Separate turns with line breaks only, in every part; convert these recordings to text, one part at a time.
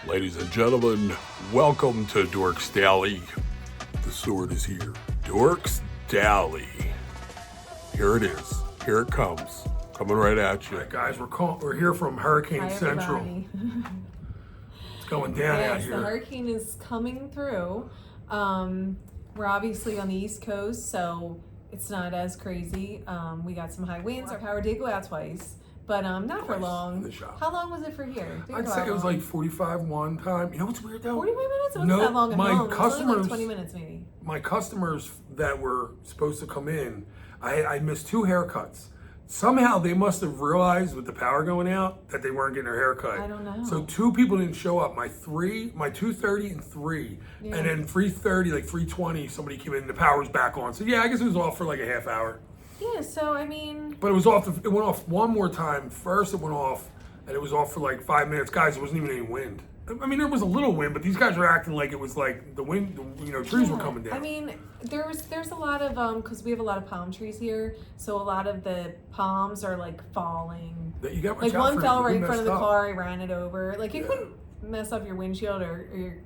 Ladies and gentlemen, welcome to Dorks Daily. The sword is here. Dorks Daily. Here it is. Here it comes. Coming right at you. All right, guys, we're here from Hurricane Central. It's going down out here.
The hurricane is coming through. We're obviously on the East Coast, so it's not as crazy. We got some high winds. Our power did go out twice. But not for long. How long was it for here?
I'd say it was like 45 one time. You know what's weird though?
45 minutes? It wasn't that long at home.
Customers,
it was only like 20 minutes maybe.
My customers that were supposed to come in, I missed 2 haircuts. Somehow they must have realized with the power going out that they weren't getting their haircut.
I don't know.
So 2 people didn't show up. My 2:30 and 3. Yeah. And then 3:30, like 3:20, somebody came in and the power was back on. So yeah, I guess it was off for like a half hour.
Yeah, so I mean...
But it was off, it went off one more time. First it went off, and it was off for like 5 minutes. Guys, there wasn't even any wind. I mean, there was a little wind, but these guys were acting like it was like the wind, trees were coming down.
I mean, there's a lot of, because we have a lot of palm trees here, so a lot of the palms are like falling.
You got
like one fell right in front of the car, I ran it over. Like it couldn't mess up your windshield or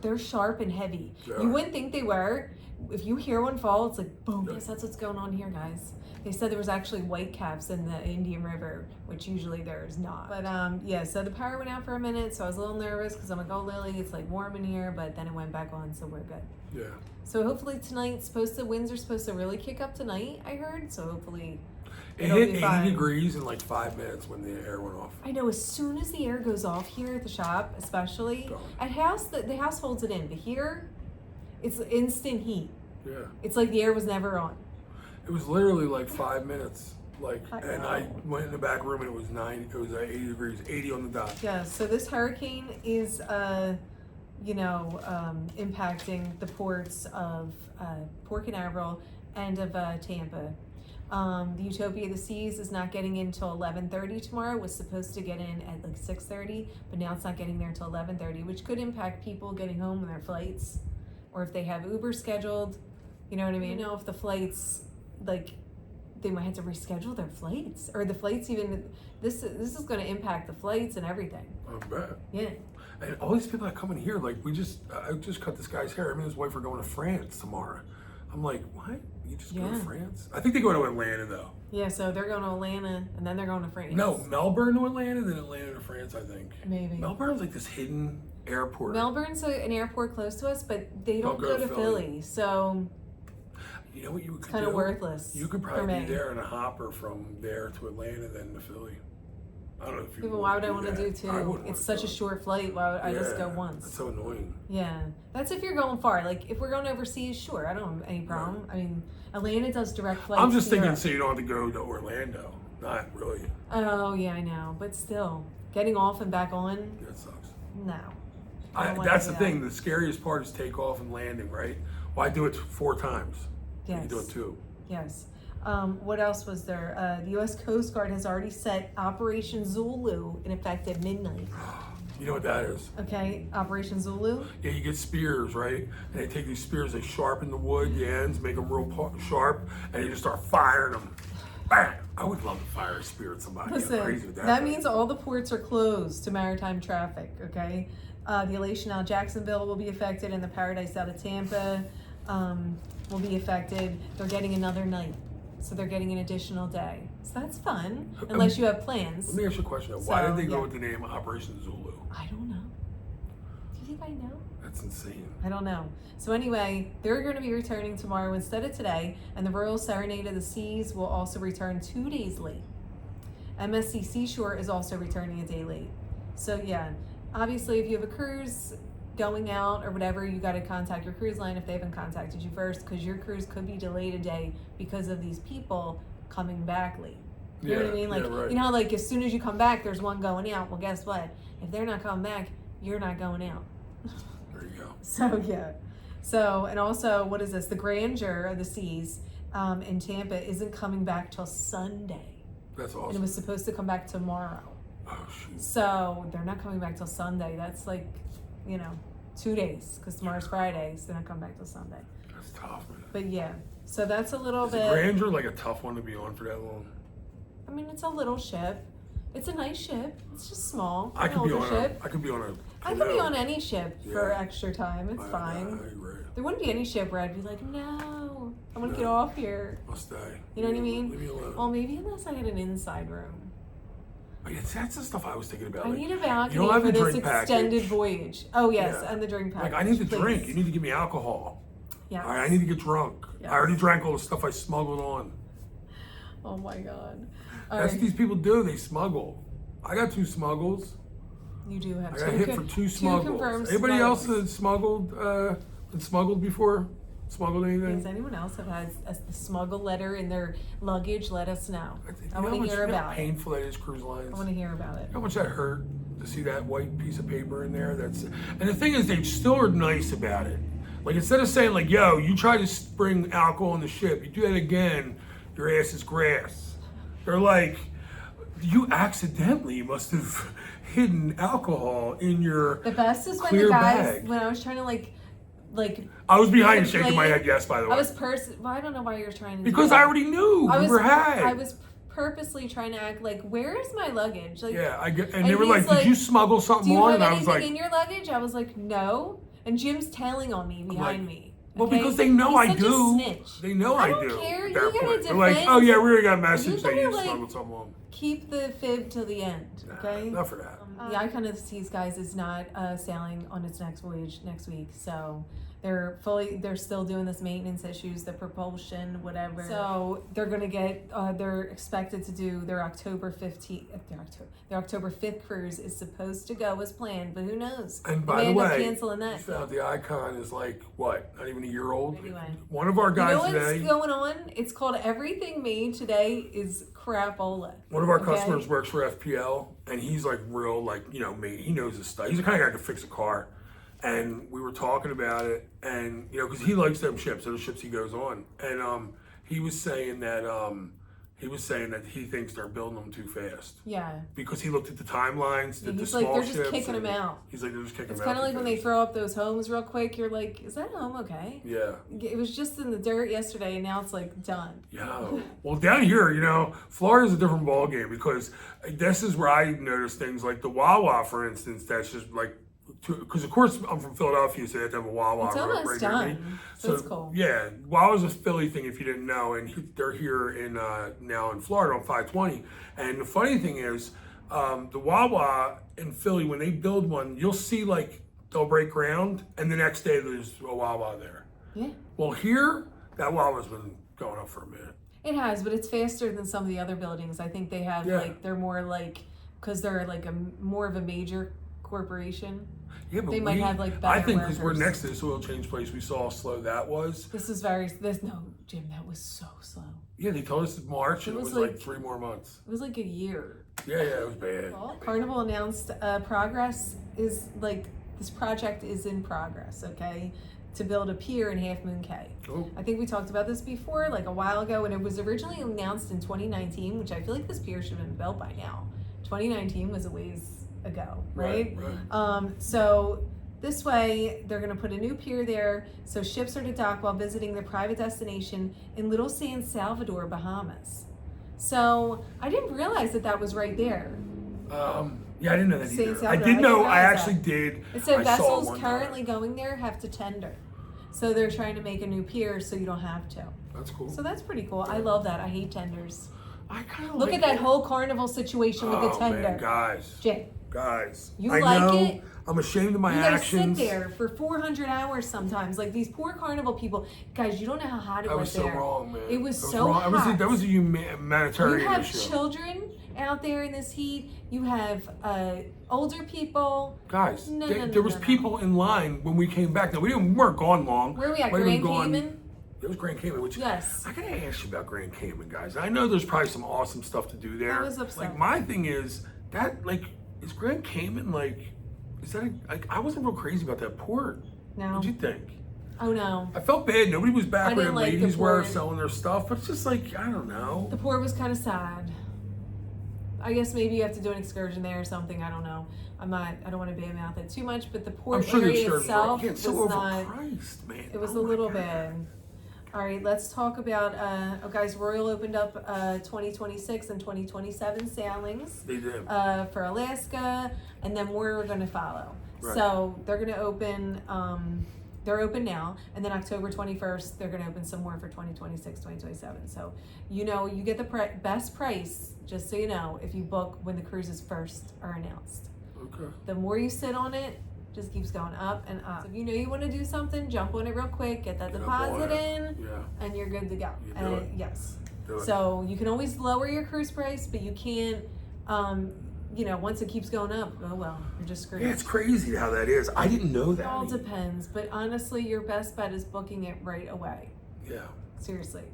they're sharp and heavy. Yeah. You wouldn't think they were. If you hear one fall, it's like boom. Yes, that's what's going on here, guys. They said there was actually whitecaps in the Indian River, which usually there's not. But yeah, so the power went out for a minute, so I was a little nervous because I'm like, oh Lily, it's like warm in here, but then it went back on, so we're good.
Yeah.
So hopefully tonight, winds are supposed to really kick up tonight, I heard. So hopefully
it hit 80 degrees in like 5 minutes when the air went off.
I know, as soon as the air goes off here at the shop, especially at house, the house holds it in, but here, it's instant heat.
Yeah.
It's like the air was never on.
It was literally like 5 minutes. And I went in the back room and it was 80 degrees, 80 on the dot.
Yeah, so this hurricane is, impacting the ports of Port Canaveral and of Tampa. The Utopia of the Seas is not getting in till 11:30 tomorrow. It was supposed to get in at like 6:30, but now it's not getting there until 11:30, which could impact people getting home on their flights, or if they have Uber scheduled. You know what I mean? You know, if the flights, like, they might have to reschedule their flights, or the flights even. This is going to impact the flights and everything.
I bet.
Yeah.
And all these people that come in here, like I just cut this guy's hair. Him and his wife are going to France tomorrow. I'm like, what? You just go to France? I think they go to Atlanta though.
Yeah, so they're going to Atlanta and then they're going to France.
No, Melbourne to Atlanta, then Atlanta to France, I think.
Maybe.
Melbourne's like this hidden airport.
Melbourne's an airport close to us, but they don't go to Philly. So
you know what you could do?
It's kind of worthless.
You could probably be there in a hopper from there to Atlanta, then to Philly. I don't know if you.
But why would I want to do 2? It's such a short flight. Why would I just go once?
It's so annoying.
Yeah, that's if you're going far. Like if we're going overseas, sure, I don't have any problem. Right. I mean, Atlanta does direct flights.
I'm just thinking, so you don't have to go to Orlando. Not really.
Oh yeah, I know, but still, getting off and back on.
That sucks.
No.
That's the thing. The scariest part is takeoff and landing, right? Why do it 4 times?
Yes.
You do it 2.
Yes. What else was there? The U.S. Coast Guard has already set Operation Zulu in effect at midnight.
You know what that is?
Okay, Operation Zulu?
Yeah, you get spears, right? And they take these spears, they sharpen the wood, the ends, make them real sharp, and you just start firing them. Bam! I would love to fire a spear at somebody.
Listen,
crazy with
that means all the ports are closed to maritime traffic, okay? The Elation out of Jacksonville will be affected, and the Paradise out of Tampa will be affected. They're getting another night. So they're getting an additional day. So that's fun, unless you have plans.
Let me ask you a question. Why did they go with the name Operation Zulu?
I don't know. Do you think I know?
That's insane.
I don't know. So anyway, they're going to be returning tomorrow instead of today, and the Royal Serenade of the Seas will also return 2 days late. MSC Seashore is also returning a day late. So yeah, obviously if you have a cruise going out or whatever, you got to contact your cruise line if they haven't contacted you first, because your cruise could be delayed a day because of these people coming back late. You know what I mean? Like,
right.
You know, like as soon as you come back, there's one going out. Well, guess what? If they're not coming back, you're not going out.
There you go.
So yeah. So, and also, what is this? The Grandeur of the Seas in Tampa isn't coming back till Sunday.
That's awesome.
And it was supposed to come back tomorrow.
Oh shoot.
So they're not coming back till Sunday. That's like, 2 days, because tomorrow's Friday, so they're not coming back till Sunday.
That's tough, man.
But yeah, so that's a little bit.
Is Grandeur like a tough one to be on for that long?
I mean, it's a little ship. It's a nice ship. It's just small.
I could be on
ship.
I could be on a
I could be on any ship for extra time. It's fine.
I agree.
There wouldn't be any ship where I'd be like, no, I want to get off here.
I'll stay.
You know what I mean?
Leave me alone.
Well, maybe unless I had an inside room.
Oh, yeah, that's the stuff I was thinking about.
I need a balcony
you don't have
for
the
this
drink
extended
package.
voyage. Oh, yes,
Yeah.
and the drink package.
Like, I need the
please.
drink. You need to give me alcohol.
Yes.
All right, I need to get drunk.
Yes.
I already drank all the stuff I smuggled on.
Oh, my God.
That's what these people do. They smuggle. I got 2 smuggles.
You do have
I got hit for 2 smuggles. Anybody else that smuggled, been smuggled before? Smuggled anything?
Does anyone else have had a smuggle letter in their luggage? Let us know. I want to hear about
how
it.
painful that is, cruise lines.
I want to hear about it.
How much that hurt to see that white piece of paper in there? And the thing is, they still are nice about it. Like, instead of saying like, "Yo, you try to bring alcohol on the ship, you do that again, your ass is grass." They're like, "You accidentally must have hidden alcohol in your
The best is when
clear
the guys,
bag."
when I was trying to like.
I was behind you shaking my head yes, by the way.
Well, I don't know why you're trying to.
Because I already knew we were had.
I was purposely trying to act like, where is my luggage? Like,
yeah, I get, and
and
they were
he's
like, "Did you smuggle
do
something
you
on?"
have
And I was
anything
like,
in your luggage? I was like, no. And Jim's tailing on me behind me.
Well,
okay?
because they know
He's
I
such a
do.
snitch.
They know
I
I
don't
do.
care. You
Fair
gotta
point. They're
defend.
like, "Oh yeah, we already got a message
You
that you
better, like,
smuggled someone."
Keep the fib till the end, okay?
Enough for that.
The Icon of the Seas, guys, is not sailing on its next voyage next week, so they're still doing this maintenance issues, the propulsion, whatever. So they're gonna get, they're expected to do their October 15th, their October 5th cruise is supposed to go as planned, but who knows?
And by
they
the
may end up
way,
canceling that.
you found the Icon is like what? Not even a year old.
Anyway.
One of our guys
You know what's
today.
going on? It's called Everything Made Today is Crapola.
One of our
okay?
customers works for FPL, and he's like real, like, you know, he knows his stuff. He's the kind of guy that can fix a car. And we were talking about it, and you know, because he likes them ships, they're the ships he goes on. And he was saying that he thinks they're building them too fast.
Yeah.
Because he looked at the timelines, the
He's
small
like, they're
ships.
just kicking them out.
He's like, they're just kicking
It's
them out.
kind of like when they throw up those homes real quick. You're like, is that home okay?
Yeah.
It was just in the dirt yesterday, and now it's like done.
Yeah. Well, down here, you know, Florida's a different ball game because this is where I notice things like the Wawa, for instance. That's just like, because of course I'm from Philadelphia, so they have to have a Wawa.
It's almost
right near me.
done. So it's cool.
Yeah, Wawa's a Philly thing if you didn't know, and they're here in now in Florida on 520. And the funny thing is, the Wawa in Philly, when they build one, you'll see like they'll break ground, and the next day there's a Wawa there.
Yeah.
Well, here that Wawa's been going up for a minute.
It has, but it's faster than some of the other buildings. I think they have like they're more like because they're like more of a major corporation.
Yeah, but
they might have like better
I think because we're
workers.
next to this oil change place, we saw how slow that was.
No, Jim, that was so slow.
Yeah, they told us in March, and it was like 3 more months.
It was like a year.
Yeah, it was bad.
Carnival announced progress is like this project is in progress. Okay, to build a pier in Half Moon Cay.
Oh.
I think we talked about this before, like a while ago, and it was originally announced in 2019, which I feel like this pier should have been built by now. 2019 was a ways ago, right? So this way, they're going to put a new pier there, so ships are to dock while visiting their private destination in Little San Salvador, Bahamas. So I didn't realize that was right there.
Yeah, I didn't know that
San
either. I
Salvador,
did know.
I
I
didn't
actually
realize
did.
It said
I saw it
vessels
one
currently
time.
going there have to tender. So they're trying to make a new pier so you don't have to.
That's cool.
So that's pretty cool. I love that. I hate tenders.
I kind of
Look at that whole Carnival situation with the tender.
Man, guys.
You
I
like
know,
it?
I'm ashamed of my
You gotta
actions.
sit there for 400 hours sometimes. Like these poor Carnival people. Guys, you don't know how hot it was there.
so wrong, man.
It was
That
so
wrong.
hot.
That was a humanitarian
You have
issue.
children out there in this heat. You have older people.
Guys,
No.
there was people in line when we came back. Now, we weren't gone long.
Where are we at?
Might have been
Grand
gone-
Cayman?
It was Grand Cayman, which
Yes.
I gotta ask you about Grand Cayman, guys. I know there's probably some awesome stuff to do there.
I was upset.
Like my thing is that is Grand Cayman is that I wasn't real crazy about that port.
No.
What'd you think?
Oh no.
I felt bad. Nobody was back
I
where
didn't
the
like the
ladies were
port.
selling their stuff, but it's just like I don't know.
The port was kind of sad. I guess maybe you have to do an excursion there or something. I don't know. I don't want to badmouth it too much, but the port
I'm sure the
area
excursions
itself
are
was
so
not.
overpriced, man.
It was
Oh
a
my
little
God.
bad. All right, let's talk about, guys, Royal opened up 2026 and 2027 sailings.
They did.
For Alaska, and then more are going to follow.
Right.
So they're going to open, they're open now, and then October 21st, they're going to open some more for 2026, 2027. So, you know, you get the best price, just so you know, if you book when the cruises first are announced.
Okay.
The more you sit on it, just keeps going up and up. So if you know you want to do something, jump on it real quick, get that deposit in, and you're good to go.
Do it.
Yes.
Do it.
So you can always lower your cruise price, but you can't, you know, once it keeps going up, oh well, you're just screwed.
Yeah, it's crazy how that is. I didn't know that.
It all depends, but honestly, your best bet is booking it right away.
Yeah.
Seriously.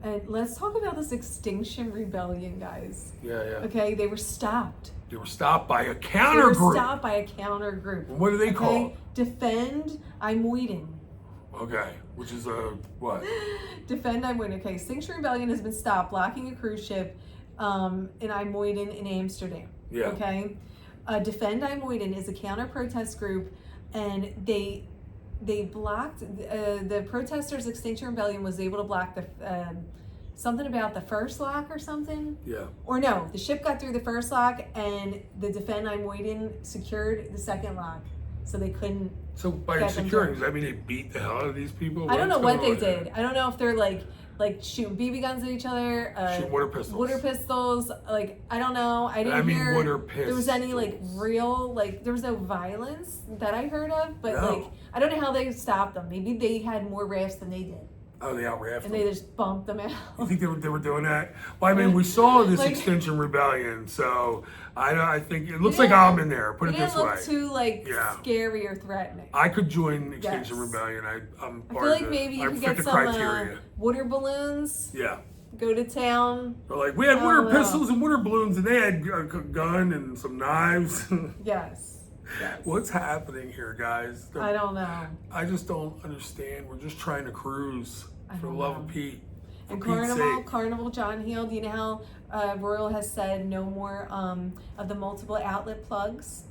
And let's talk about this Extinction Rebellion, guys.
Yeah.
Okay, they were stopped.
They were stopped by a counter group.
Stopped by a counter group.
What are they called?
Defend Imoiden.
Okay, which is what?
Defend Imoiden. Okay, Extinction Rebellion has been stopped blocking a cruise ship in Imoiden in Amsterdam.
Yeah.
Okay. Defend Imoiden is a counter protest group, and they blocked the protesters. Extinction Rebellion was able to block the something about the first lock or something.
Yeah.
Or no, the ship got through the first lock, and the Defend Imoiden secured the second lock, so they couldn't.
So by securing, does that mean they beat the hell out of these people?
I don't know what they did. I don't know if they're like shooting BB guns at each other.
Shooting water pistols.
Water pistols. Like, I don't know. I didn't hear
water pistols.
There was any real, there was no violence that I heard of, but I don't know how they stopped them. Maybe they had more rafts than they did.
Oh, they outrafted them.
And they just bumped them out.
You think they were doing that? Well, I mean, we saw this Extinction Rebellion, so I think it looks like I'm in there. Put it this way.
It didn't look too scary or threatening.
I could join Extinction Rebellion. I'm part
I feel like maybe you could get some water balloons.
Yeah.
Go to town.
They're like, we had water pistols and water balloons, and they had a gun and some knives.
Yes.
What's happening here, guys?
I don't know.
I just don't understand. We're just trying to cruise for the love of Pete.
And Carnival, John Heald, you know how Royal has said no more of the multiple outlet plugs?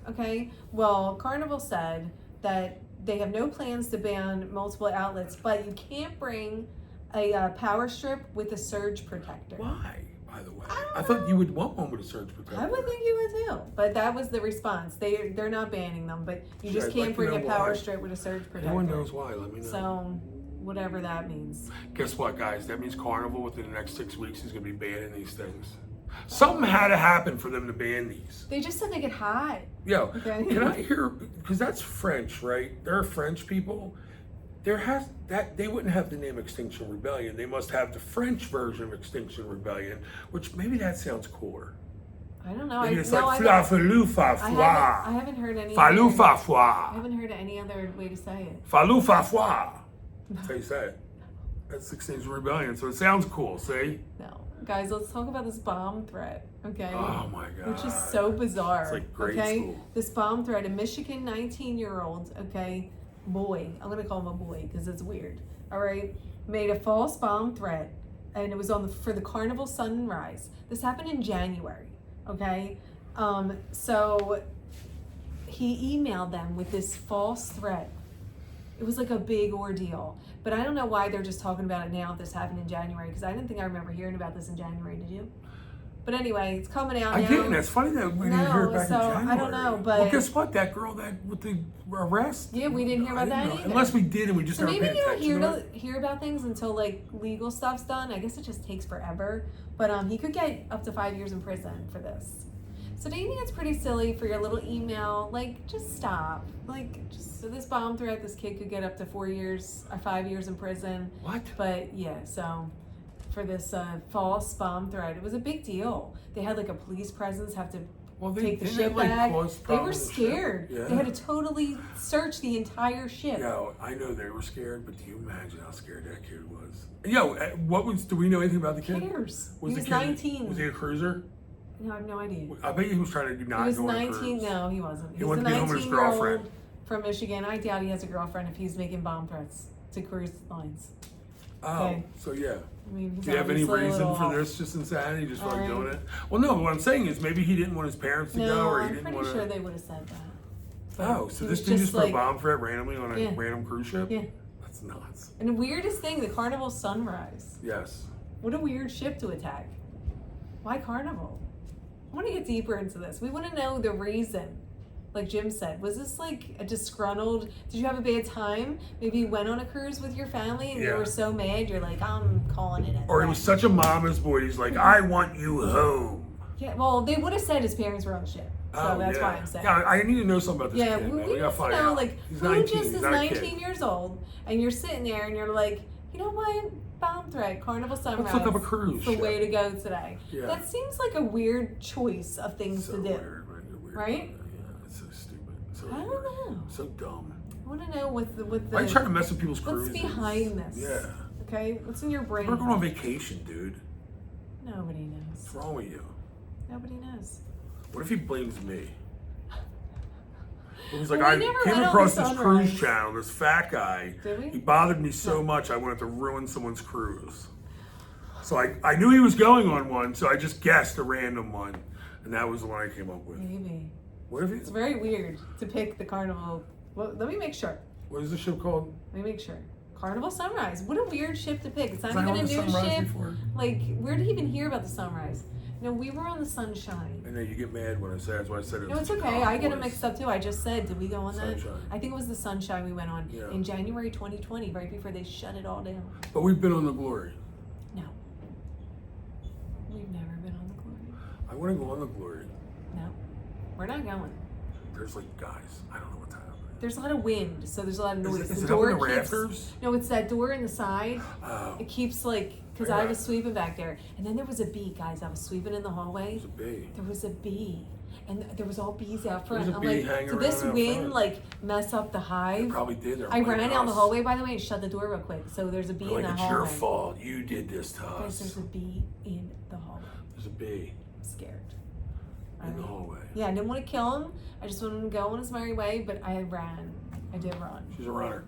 Okay? Well, Carnival said that they have no plans to ban multiple outlets, but you can't bring a power strip with a surge protector.
Why? By the way, I thought you would want one with a surge protector.
I would think you would too, but that was the response. They're not banning them, but you just can't bring a power strip with a surge protector.
Anyone knows why? Let me know.
So, whatever that means.
Guess what, guys? That means Carnival within the next 6 weeks is going to be banning these things. Something had to happen for them to ban these.
They just said they get hot.
Yo, can I hear? Because that's French, right? They're French people. They wouldn't have the name Extinction Rebellion. They must have the French version of Extinction Rebellion, which maybe that sounds cooler.
I don't know.
Maybe it's like falou fa foi.
I haven't heard any.
Falou fa foi.
I haven't heard any other way to say it.
Falou fa foi. That's how you say it. That's Extinction Rebellion, so it sounds cool. See?
No, guys, let's talk about this bomb threat. Okay.
Oh my God.
Which is so bizarre.
It's like grade school.
This bomb threat, a Michigan 19-year-old, boy, I'm gonna call him a boy because it's weird. All right, made a false bomb threat, and it was for the Carnival Sunrise. This happened in January. Okay, so he emailed them with this false threat. It was like a big ordeal, but I don't know why they're just talking about it now. If this happened in January, because I didn't think I remember hearing about this in January. Did you? But anyway, it's coming out now.
I didn't. It's funny that we didn't hear it back in January.
I don't know, but...
Well, guess what? That girl with the arrest?
Yeah, we didn't hear about that either.
Unless we did and we just never paid attention to it.
Maybe you don't hear about things until, legal stuff's done. I guess it just takes forever. But he could get up to 5 years in prison for this. So do you think it's pretty silly for your little email? Just stop. So this bomb threat, this kid could get up to 4 years or 5 years in prison.
What?
But, yeah, so... for this false bomb threat. It was a big deal. They had a police presence have to take the ship back. They were scared. Yeah. They had to totally search the entire ship.
Yo, I know they were scared, but do you imagine how scared that kid was? Yo, do we know anything about the kid?
Who cares?
He
was 19.
Was he a cruiser?
No, I have no idea.
I bet he was trying to not go on a cruise.
He was 19. No, he wasn't.
He wanted to be home with his girlfriend.
From Michigan. I doubt he has a girlfriend if he's making bomb threats to cruise lines.
Oh,
okay.
So yeah.
I mean,
do you have any reason for this? Just insanity? Just for doing it? Well, no. What I'm saying is maybe he didn't want his parents to go, or he didn't want to.
I'm pretty sure they would have said that.
But so this dude just put a bomb threat randomly on a random cruise ship?
Yeah.
That's nuts.
And the weirdest thing, the Carnival sunrise.
Yes.
What a weird ship to attack. Why Carnival? I want to get deeper into this. We want to know the reason. Like Jim said, was this like a disgruntled, did you have a bad time? Maybe you went on a cruise with your family and you were so mad, you're like, I'm calling it.
Or he was such a mama's boy, he's like, I want you home.
Yeah, well, they would have said his parents were on the ship. So that's why I'm saying.
Yeah, I need to know something about this kid, man.
We
We gotta
need
find
to know,
out.
like,
He's
who
19,
just
he's
is
not a
19
kid.
years old and you're sitting there and you're like, you know what? Bomb threat, Carnival Sunrise.
Let's look up a cruise
It's the
ship.
way to go today.
Yeah.
That seems like a weird choice of things
So
to do.
weird, man.
Right?
Yeah, it's so stupid. So
I don't
weird.
know.
So dumb.
I want to know what the
Why are you trying to mess with people's
what's
cruises?
behind this.
Yeah.
Okay? What's in your brain?
We're going on vacation, dude.
Nobody knows.
What's wrong with you?
Nobody knows.
What if he blames me? It was like,
Well,
I
we never
came
went on
across
the
this
sunrise.
cruise channel, this fat guy.
Did we?
He bothered me so much, I wanted to ruin someone's cruise. So I knew he was going on one, so I just guessed a random one. And that was the one I came up with.
Maybe.
What if
It's very weird to pick the Carnival. Well, let me make sure.
what is the ship called?
Let me make sure. Carnival Sunrise. What a weird ship to pick. It's not
Was I
even a
on the
new
Sunrise
ship.
before?
Like, where did he even hear about the Sunrise? No, we were on the Sunshine.
And then you get mad when I say it. That's why I said it.
No,
was
it's okay. I get them
Cowboys.
mixed up too. I just said, did we go on that?
Sunshine.
I think it was the Sunshine we went on
Yeah.
in January 2020, right before they shut it all down.
But we've been on the Glory.
No. We've never been on the Glory.
I want to go on the Glory.
No. We're not going.
There's like guys. I don't know what's happening.
There's a lot of wind, so there's a lot of noise.
Is
the
it up
door
in the
keeps,
rafters?
No, it's that door in the side.
Oh.
It keeps like, because I was sweeping back there. And then there was a bee, guys. I was sweeping in the hallway.
There's a bee.
There was a bee. And there was all bees out front.
There's a
I'm
bee
like,
hanging
did this
around out
wind
front.
like mess up the hive?
It probably did. They're
I ran
blaming
down the
us.
hallway, by the way, and shut the door real quick. So there's a bee
They're
in
like,
the
it's
hallway.
your fault. You did this to
Guys,
us.
there's a bee in the hallway.
There's a bee
I'm scared.
in the hallway.
Yeah, I didn't want to kill him. I just wanted him to go on his merry way, but I ran. I did run.
She's a runner.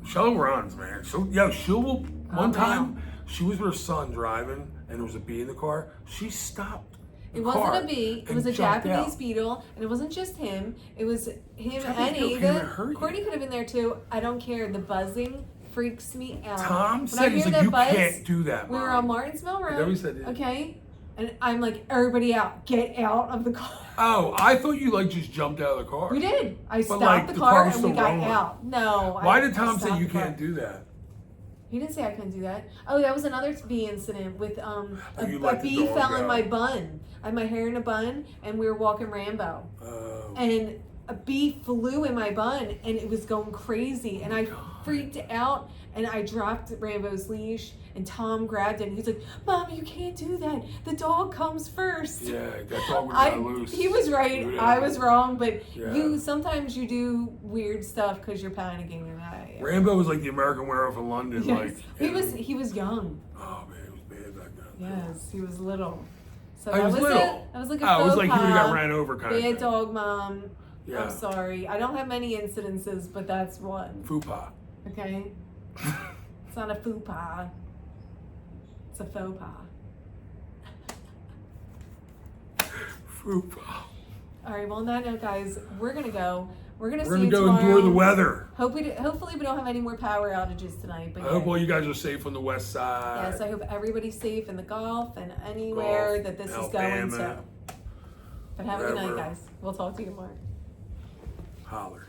She'll runs, man. She'll one time she was with her son driving and there was a bee in the car. She stopped.
It wasn't a bee. It was a
jumped
Japanese
out.
beetle, and it wasn't just him. It was him
Japanese
and
beetle came and
Ava.
hurt you.
Courtney could have been there too. I don't care. The buzzing freaks me out.
Tom
When
said,
I
he's
hear
like,
that
you
buzz,
can't do that,
we were
Mom.
on Martinsville
Is that what he
Road.
said, yeah?
Okay, and I'm like, everybody out, get out of the car.
Oh, I thought you like just jumped out of the car.
We did. I stopped
like,
the
the
car
car was
and we
still
got
rolling.
out. No.
Why
I
did Tom say
stopped
you
the car.
can't do that?
He didn't say I couldn't do that. Oh, that was another bee incident with
you
a
let the
bee
dog
fell in
go.
my bun. I had my hair in a bun, and we were walking Rambo,
Oh.
and a bee flew in my bun, and it was going crazy, and I freaked out, and I dropped Rambo's leash, and Tom grabbed it, and he's like, "Mom, you can't do that. The dog comes first."
Yeah, that dog would have got loose.
He was right.
He
I was wrong, but
Yeah.
sometimes you do weird stuff because you're panicking, and
Rambo was like the American Werewolf in London.
Yes.
Like
He was young.
Oh man, it was bad back then.
Yes, he was little. So
Oh, he
that
was
was
little.
it. That was like a
Oh, it was
faux
like he would have
pas.
got ran over kind of
Bad
thing.
dog mom.
Yeah.
I'm sorry. I don't have many incidences, but that's one.
Fupa.
Okay? It's not a faux pas. It's a faux pas.
Fupa.
All right, well, on that note, guys, we're going to go. We're going to
We're
see
gonna
you
go
tomorrow.
endure the weather.
Hopefully we don't have any more power outages tonight. But
I hope all you guys are safe on the west side.
yes, I hope everybody's safe in the Gulf and anywhere
Gulf,
that this
Alabama,
is going to. But have a good night,
wherever.
guys. We'll talk to you tomorrow.
Holler.